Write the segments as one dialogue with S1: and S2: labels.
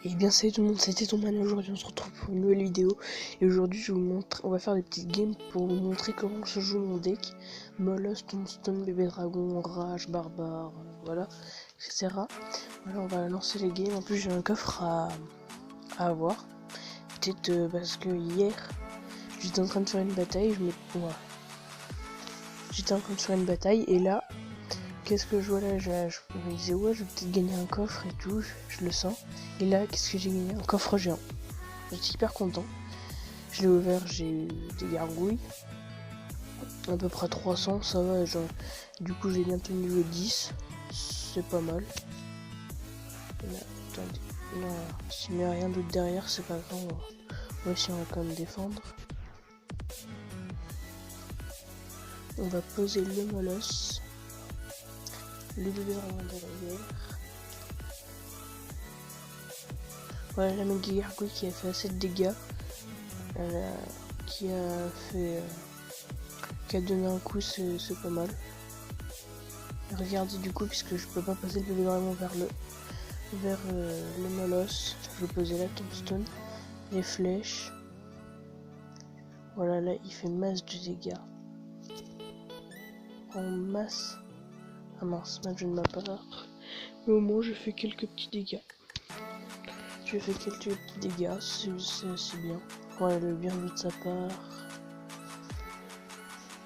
S1: Et bien salut tout le monde, c'était Thomas. Aujourd'hui on se retrouve pour une nouvelle vidéo. Et aujourd'hui je vous montre, on va faire des petites games pour vous montrer comment se joue mon deck. Molosse, Tombstone, Bébé Dragon, Rage, Barbare, voilà, etc. Voilà, on va lancer les games. En plus j'ai un coffre à avoir. Peut-être parce que hier j'étais en train de faire une bataille, voilà. J'étais en train de faire une bataille et là, qu'est-ce que je vois là, je me disais ouais je vais peut-être gagner un coffre et tout, je le sens. Et là qu'est-ce que j'ai gagné? Un coffre géant. J'étais hyper content. Je l'ai ouvert, j'ai eu des gargouilles. À peu près 300, ça va. Genre, du coup j'ai bientôt niveau 10. C'est pas mal. Là, attendez. Non, s'il n'y a rien d'autre derrière, c'est pas grave. Moi aussi on va quand même défendre. On va poser le molosse. Le bébé dragon derrière. Voilà la méga gargouille qui a fait assez de dégâts. Qui a donné un coup, c'est pas mal. Regardez du coup, puisque je peux pas passer le bébé dragon vers le molosse, je vais poser la tombstone, les flèches. Voilà, là il fait masse de dégâts. En masse. Ah mince, mal je ne m'a pas. Mais au moins je fais quelques petits dégâts. Je fais quelques petits dégâts, c'est bien. Voilà, le bien vu de sa part.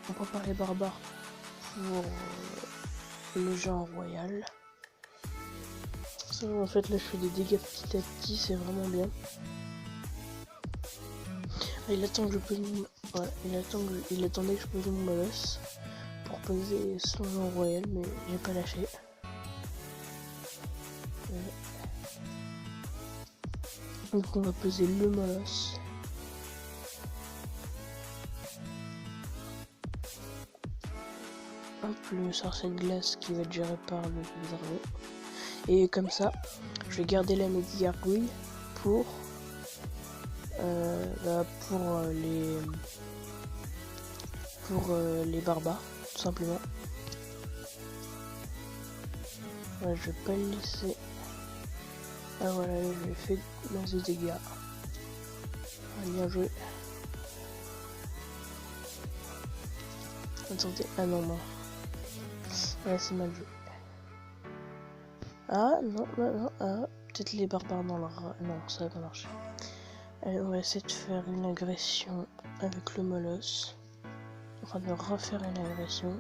S1: On prépare les barbares pour le genre royal. Ça, en fait là je fais des dégâts petit à petit, c'est vraiment bien. Ah, il attend que je pose mon... voilà, il attendait que je pose mon molosse pour poser son genre royal, mais j'ai pas lâché. Donc on va poser le molosse. Hop, le sorcier de glace qui va être géré par le dragon. Et comme ça, je vais garder la méga gargouille pour les barbares, tout simplement. Voilà, je vais pas le laisser. Ah voilà, je lui ai fait masse de dégâts. Ah, bien joué. Attendez, ah non, non. Ouais, c'est mal joué. Ah non, non, non, ah, peut-être les barbares dans leur... Non, ça va pas marcher. Allez, on va essayer de faire une agression avec le molosse. Enfin, de refaire une agression.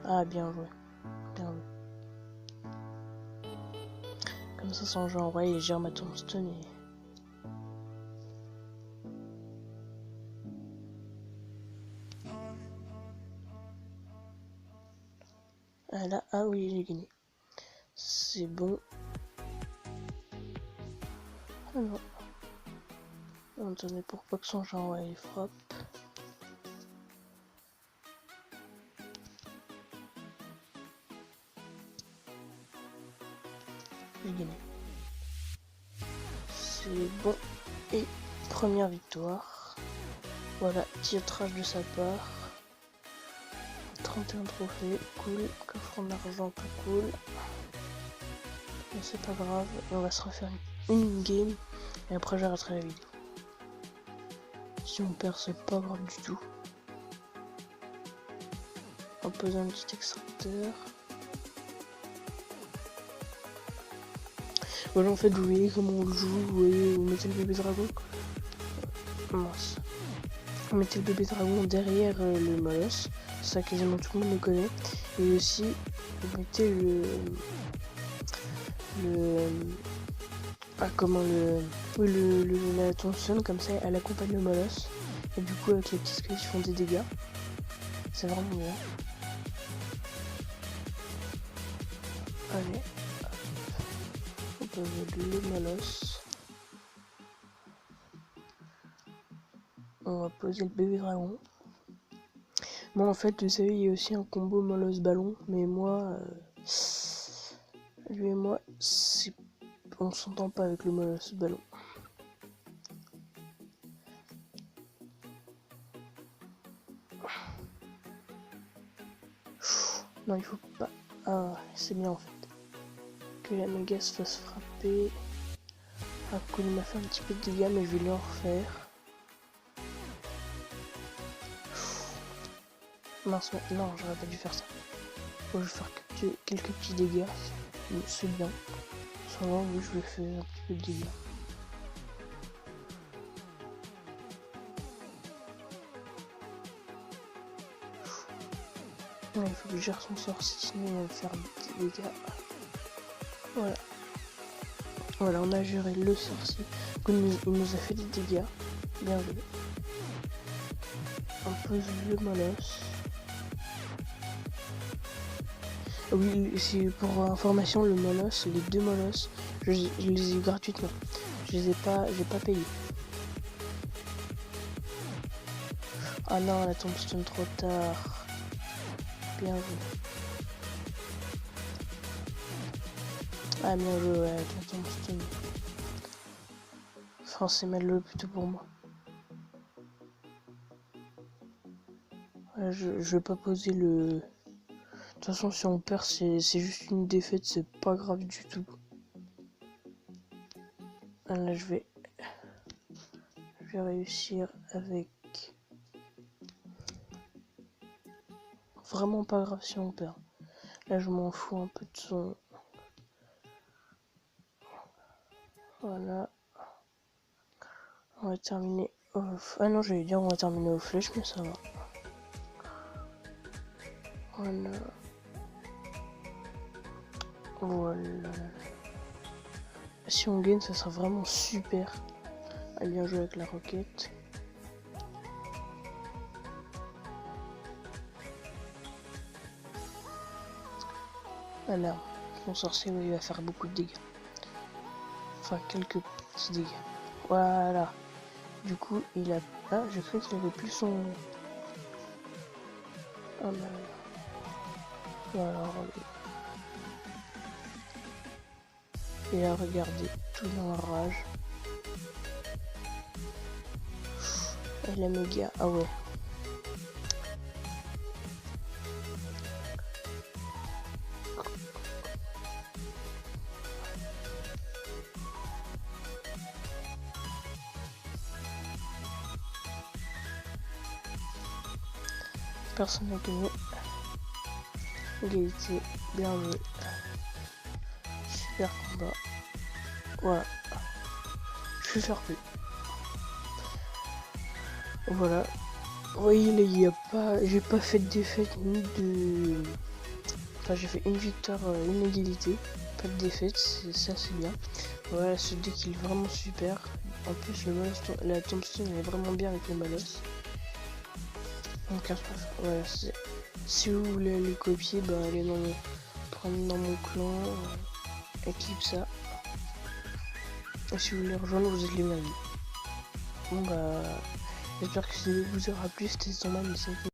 S1: Ah, bien joué. Bien joué. Comme ça, sans genre, ouais, il gère ma tombstone et... Ah là, ah oui, j'ai gagné. C'est bon. Ah non. Attendez, pour pas que son genre, ouais, il frappe. J'ai gagné. C'est bon. Et première victoire. Voilà, tirage de sa part. 31 trophées, cool. Coffre en argent, pas cool. Mais c'est pas grave. Et on va se refaire une game. Et après j'arrêterai la vidéo. Si on perd, c'est pas grave du tout. On pose un petit extracteur. Voilà, en fait, vous voyez comment on le joue. Vous voyez, vous mettez le bébé dragon. Mince. Vous mettez le bébé dragon derrière le molosse. Ça, quasiment tout le monde le connaît. Et aussi, vous mettez la tombstone, comme ça, elle accompagne le molosse. Et du coup, avec les petits squelettes, ils font des dégâts. C'est vraiment bien. Allez. On peut mettre le molosse. On va poser le bébé dragon. Bon, en fait, vous savez, il y a aussi un combo molosse ballon, mais moi, lui et moi, on s'entend pas avec le molosse ballon. Non, il faut pas. Ah, c'est bien en fait. Que la méga se fasse frapper. Ah, cool, il m'a fait un petit peu de dégâts, mais je vais le refaire. Mince, non, j'aurais pas dû faire ça. Faut que je fasse quelques petits dégâts. C'est bien. Sûrement, oui, je vais faire un petit peu de dégâts. Ouais, il faut que je gère son sort, sinon il va me faire des petits dégâts. Voilà. Voilà, on a géré le sorcier. Il nous a fait des dégâts. Bien joué. On pose le molosse. Oui, c'est pour information, le molosse, les deux molosses, je les ai eu gratuitement. J'ai pas payé. Ah non, la tombstone trop tard. Bien joué. Ah bien joué, ouais, avec la tombstone. Enfin, c'est mal plutôt pour moi. Ouais, je vais pas poser le... De toute façon, si on perd, c'est juste une défaite, c'est pas grave du tout. Ah, là, je vais réussir avec... Vraiment pas grave si on perd. Là, je m'en fous un peu de son... Voilà. On va terminer off. Ah non, j'allais dire on va terminer aux flèches, mais ça va. Voilà. Voilà. Si on gagne, ça sera vraiment super. Ah, bien joué avec la roquette. Voilà. Mon sorcier, il va faire beaucoup de dégâts. Enfin, quelques petits dégâts. Voilà. Du coup, il a... Ah, j'ai cru qu'il avait plus son... Ah bah... Voilà. Et à regarder tout dans la rage. Et la méga... Ah ouais. Personne n'a gagné. Égalité, bien joué. Super combat. Voilà. Je suis fair play. Voilà. Vous voyez là, il y a pas. J'ai pas fait de défaite ni de. Enfin, j'ai fait une victoire, une égalité. Pas de défaite, ça c'est bien. Voilà, ce deck il est vraiment super. En plus, la tombstone elle est vraiment bien avec le molosse. Donc, voilà, si vous voulez les copier, bah allez prendre dans mon clan, Eclipsa. Et si vous voulez rejoindre, vous êtes les bienvenus. Bon bah, j'espère que ça vous aura plu, c'était Zoman.